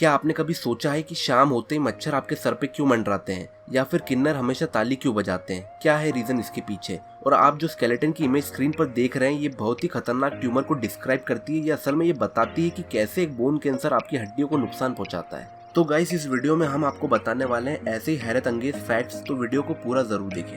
क्या आपने कभी सोचा है कि शाम होते ही मच्छर आपके सर पे क्यों मंडराते हैं, या फिर किन्नर हमेशा ताली क्यों बजाते हैं? क्या है रीजन इसके पीछे? और आप जो स्केलेटन की इमेज स्क्रीन पर देख रहे हैं, ये बहुत ही खतरनाक ट्यूमर को डिस्क्राइब करती है, या असल में ये बताती है कि कैसे एक बोन कैंसर आपकी हड्डियों को नुकसान पहुंचाता है। तो गाइस, इस वीडियो में हम आपको बताने वाले हैं ऐसे ही हैरत अंगेज फैक्ट्स, तो वीडियो को पूरा जरूर देखें।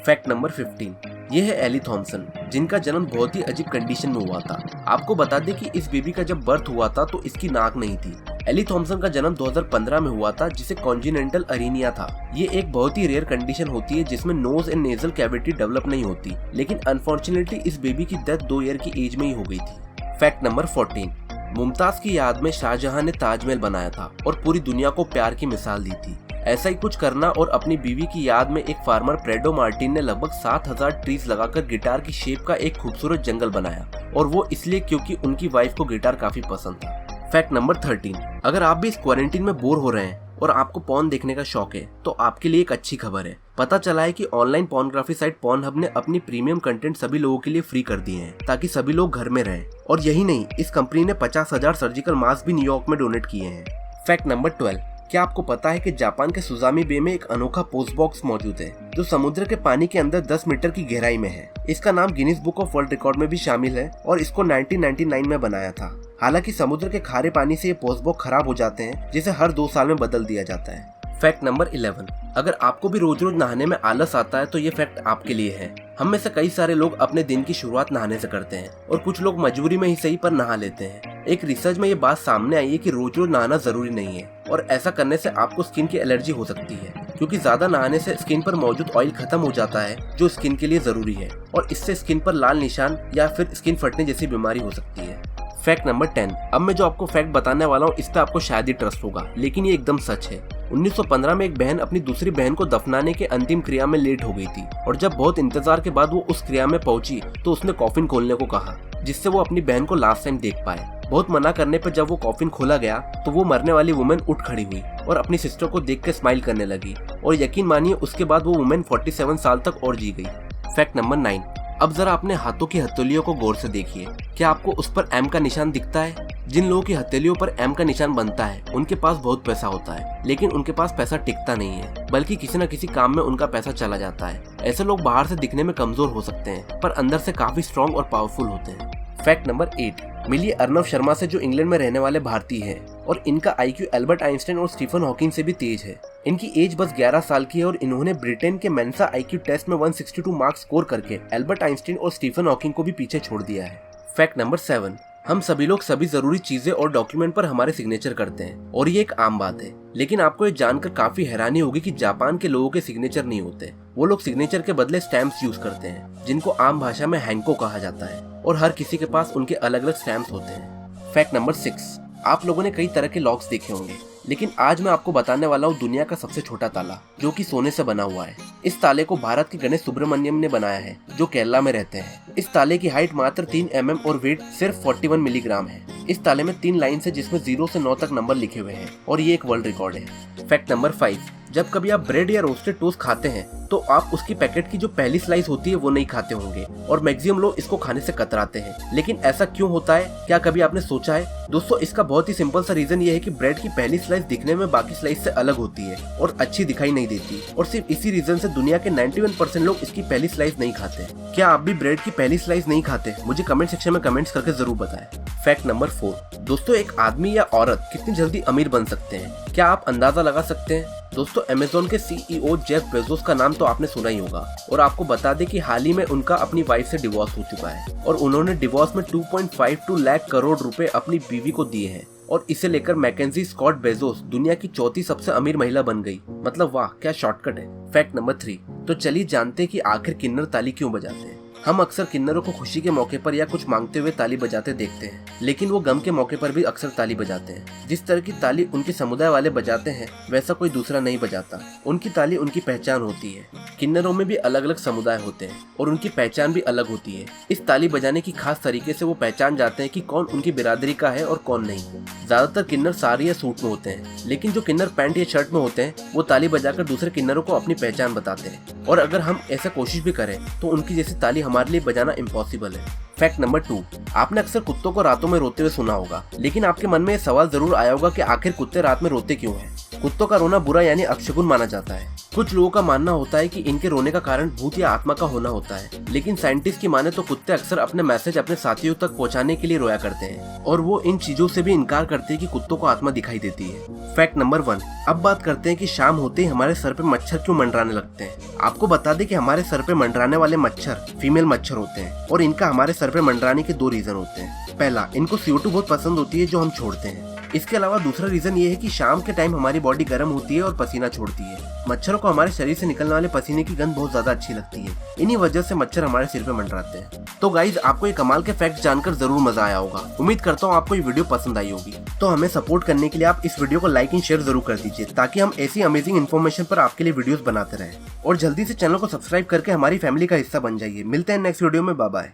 फैक्ट नंबर 15, ये है एली थॉम्सन, जिनका जन्म बहुत ही अजीब कंडीशन में हुआ था। आपको बता दें कि इस बेबी का जब बर्थ हुआ था तो इसकी नाक नहीं थी। एली थॉम्सन का जन्म 2015 में हुआ था, जिसे कॉन्जिनेंटल अरीनिया था। ये एक बहुत ही रेयर कंडीशन होती है जिसमें nose and nasal cavity develop नहीं होती, लेकिन अनफॉर्चुनेटली इस बेबी की डेथ 2 ईयर की एज में ही हो गई थी। फैक्ट नंबर 14, मुमताज की याद में शाहजहां ने ताजमहल बनाया था और पूरी दुनिया को प्यार की मिसाल दी थी। ऐसा ही कुछ करना और अपनी बीवी की याद में एक फार्मर प्रेडो मार्टिन ने लगभग 7000 ट्रीज लगाकर गिटार की शेप का एक खूबसूरत जंगल बनाया, और वो इसलिए क्योंकि उनकी वाइफ को गिटार काफी पसंद था। फैक्ट नंबर 13, अगर आप भी इस क्वारंटीन में बोर हो रहे हैं और आपको पॉर्न देखने का शौक है तो आपके लिए एक अच्छी खबर है। पता चला है कि ऑनलाइन पॉर्नोग्राफी साइट पॉर्नहब ने अपनी प्रीमियम कंटेंट सभी लोगों के लिए फ्री कर दिए हैं, ताकि सभी लोग घर में रहें। और यही नहीं, इस कंपनी ने 50,000 सर्जिकल मास्क भी न्यूयॉर्क में डोनेट किए हैं। फैक्ट नंबर 12, क्या आपको पता है कि जापान के सुजामी बे में एक अनोखा पोस्ट बॉक्स मौजूद है, जो समुद्र के पानी के अंदर 10 मीटर की गहराई में है। इसका नाम Guinness book of world record में भी शामिल है और इसको 1999 में बनाया था। हालांकि समुद्र के खारे पानी से ये पोस्ट बॉक्स खराब हो जाते हैं, जिसे हर 2 साल में बदल दिया जाता है। फैक्ट नंबर 11, अगर आपको भी रोज रोज नहाने में आलस आता है तो ये फैक्ट आपके लिए है। हम में से कई सारे लोग अपने दिन की शुरुआत नहाने से करते हैं, और कुछ लोग मजबूरी में ही सही पर नहा लेते हैं। एक रिसर्च में ये बात सामने आई है कि रोज रोज नहाना जरूरी नहीं है, और ऐसा करने से आपको स्किन की एलर्जी हो सकती है, क्योंकि ज्यादा नहाने से स्किन पर मौजूद ऑयल खत्म हो जाता है, जो स्किन के लिए जरूरी है, और इससे स्किन पर लाल निशान या फिर स्किन फटने जैसी बीमारी हो सकती है। फैक्ट नंबर 10, अब मैं जो आपको फैक्ट बताने वाला हूँ इस पे आपको शायद ही ट्रस्ट होगा, लेकिन ये एकदम सच है। 1915 में एक बहन अपनी दूसरी बहन को दफनाने के अंतिम क्रिया में लेट हो गई थी, और जब बहुत इंतजार के बाद वो उस क्रिया में पहुंची तो उसने कॉफिन खोलने को कहा, जिससे वो अपनी बहन को लास्ट टाइम देख पाए। बहुत मना करने पर जब वो कॉफिन खोला गया तो वो मरने वाली वुमेन उठ खड़ी हुई और अपनी सिस्टर को देख कर स्माइल करने लगी, और यकीन मानिए उसके बाद वो वुमेन 47 साल तक और जी गई। फैक्ट नंबर 9, अब जरा अपने हाथों की हथेलियों को गौर से देखिए। क्या आपको उस पर एम का निशान दिखता है? जिन लोगों की हथेलियों पर एम का निशान बनता है उनके पास बहुत पैसा होता है, लेकिन उनके पास पैसा टिकता नहीं है, बल्कि किसी न किसी काम में उनका पैसा चला जाता है। ऐसे लोग बाहर से दिखने में कमजोर हो सकते हैं, पर अंदर से काफी स्ट्रॉन्ग और पावरफुल होते हैं। फैक्ट नंबर 8, मिलिए अर्नव शर्मा से, जो इंग्लैंड में रहने वाले भारतीय हैं, और इनका IQ एल्बर्ट आइंस्टाइन और स्टीफन हॉकिंग से भी तेज है। इनकी एज बस 11 साल की है, और इन्होंने ब्रिटेन के मेंसा IQ टेस्ट में 162 मार्क्स स्कोर करके एल्बर्ट आइंस्टाइन और स्टीफन हॉकिंग को भी पीछे छोड़ दिया है। फैक्ट नंबर 7, हम सभी लोग सभी जरूरी चीजें और डॉक्यूमेंट पर हमारे सिग्नेचर करते हैं, और ये एक आम बात है, लेकिन आपको ये जानकर काफी हैरानी होगी कि जापान के लोगों के सिग्नेचर नहीं होते। वो लोग सिग्नेचर के बदले स्टैम्प्स यूज करते हैं, जिनको आम भाषा में हैंको कहा जाता है, और हर किसी के पास उनके अलग अलग स्टैम्प्स होते हैं। फैक्ट नंबर 6, आप लोगों ने कई तरह के लॉक्स देखे होंगे, लेकिन आज मैं आपको बताने वाला हूँ दुनिया का सबसे छोटा ताला, जो कि सोने से बना हुआ है। इस ताले को भारत के गणेश सुब्रमण्यम ने बनाया है, जो केरला में रहते हैं। इस ताले की हाइट मात्र 3 mm और वेट सिर्फ 41 मिलीग्राम है। इस ताले में 3 लाइन है, जिसमें 0 से 9 तक नंबर लिखे हुए हैं, और ये एक वर्ल्ड रिकॉर्ड है। फैक्ट नंबर 5, जब कभी आप ब्रेड या रोस्टेड टोस्ट खाते हैं तो आप उसकी पैकेट की जो पहली स्लाइस होती है वो नहीं खाते होंगे, और मैक्सिमम लोग इसको खाने से कतराते हैं। लेकिन ऐसा क्यों होता है, क्या कभी आपने सोचा है? दोस्तों, इसका बहुत ही सिंपल सा रीजन ये है कि ब्रेड की पहली स्लाइस दिखने में बाकी स्लाइस से अलग होती है और अच्छी दिखाई नहीं देती, और सिर्फ इसी रीजन से दुनिया के 91% लोग इसकी पहली स्लाइस नहीं खाते। क्या आप भी ब्रेड की पहली स्लाइस नहीं खाते? मुझे कमेंट सेक्शन में कमेंट्स करके जरूर बताएं। फैक्ट नंबर 4, दोस्तों, एक आदमी या औरत कितनी जल्दी अमीर बन सकते हैं, क्या आप अंदाजा लगा सकते हैं? दोस्तों, अमेज़न के CEO जेफ बेजोस का नाम तो आपने सुना ही होगा, और आपको बता दें कि हाल ही में उनका अपनी वाइफ से डिवोर्स हो चुका है, और उन्होंने डिवोर्स में 2.52 लाख करोड़ रुपए अपनी बीवी को दिए हैं, और इसे लेकर मैकेंजी स्कॉट बेजोस दुनिया की 4थी सबसे अमीर महिला बन गई। मतलब वाह, क्या शॉर्टकट है। फैक्ट नंबर 3, तो चलिए जानते हैं कि आखिर किन्नर ताली क्यों बजाते हैं। हम अक्सर किन्नरों को खुशी के मौके पर या कुछ मांगते हुए ताली बजाते देखते हैं, लेकिन वो गम के मौके पर भी अक्सर ताली बजाते हैं। जिस तरह की ताली उनके समुदाय वाले बजाते हैं, वैसा कोई दूसरा नहीं बजाता। उनकी ताली उनकी पहचान होती है। किन्नरों में भी अलग अलग समुदाय होते हैं और उनकी पहचान भी अलग होती है। इस ताली बजाने की खास तरीके से वो पहचान जाते हैं कि कौन उनकी बिरादरी का है और कौन नहीं। ज्यादातर किन्नर साड़ी या सूट में होते हैं, लेकिन जो किन्नर पैंट या शर्ट में होते हैं वो ताली बजाकर दूसरे किन्नरों को अपनी पहचान बताते हैं। और अगर हम ऐसा कोशिश भी करें तो उनकी जैसी ताली हमारे लिए बजाना इम्पॉसिबल है। फैक्ट नंबर 2, आपने अक्सर कुत्तों को रातों में रोते हुए सुना होगा, लेकिन आपके मन में ये सवाल जरूर आया होगा कि आखिर कुत्ते रात में रोते क्यों हैं। कुत्तों का रोना बुरा यानी अपशगुन माना जाता है। कुछ लोगों का मानना होता है कि इनके रोने का कारण भूत या आत्मा का होना होता है, लेकिन साइंटिस्ट की माने तो कुत्ते अक्सर अपने मैसेज अपने साथियों तक पहुंचाने के लिए रोया करते हैं, और वो इन चीजों से भी इनकार करते हैं कि कुत्तों को आत्मा दिखाई देती है। फैक्ट नंबर 1, अब बात करते हैं कि शाम होते ही हमारे सर पे मच्छर क्यों मंडराने लगते हैं। आपको बता दें कि हमारे सर पे मंडराने वाले मच्छर फीमेल मच्छर होते हैं, और इनका हमारे सर पे मंडराने के 2 रीजन होते हैं। पहला, इनको CO2 बहुत पसंद होती है जो हम छोड़ते हैं। इसके अलावा दूसरा रीजन ये है कि शाम के टाइम हमारी बॉडी गर्म होती है और पसीना छोड़ती है। मच्छरों को हमारे शरीर से निकलने वाले पसीने की गंध बहुत ज्यादा अच्छी लगती है। इन्हीं वजह से मच्छर हमारे सिर पे मंडराते हैं। तो गाइज, आपको ये कमाल के फैक्ट्स जानकर जरूर मजा आया होगा। उम्मीद करता हूँ आपको ये वीडियो पसंद आई होगी। तो हमें सपोर्ट करने के लिए आप इस वीडियो को लाइक एंड शेयर जरूर कर दीजिए, ताकि हम ऐसी अमेजिंग इन्फॉर्मेशन पर आपके लिए वीडियोस बनाते रहें। और जल्दी से चैनल को सब्सक्राइब करके हमारी फैमिली का हिस्सा बन जाइए। मिलते हैं नेक्स्ट वीडियो में। Bye bye.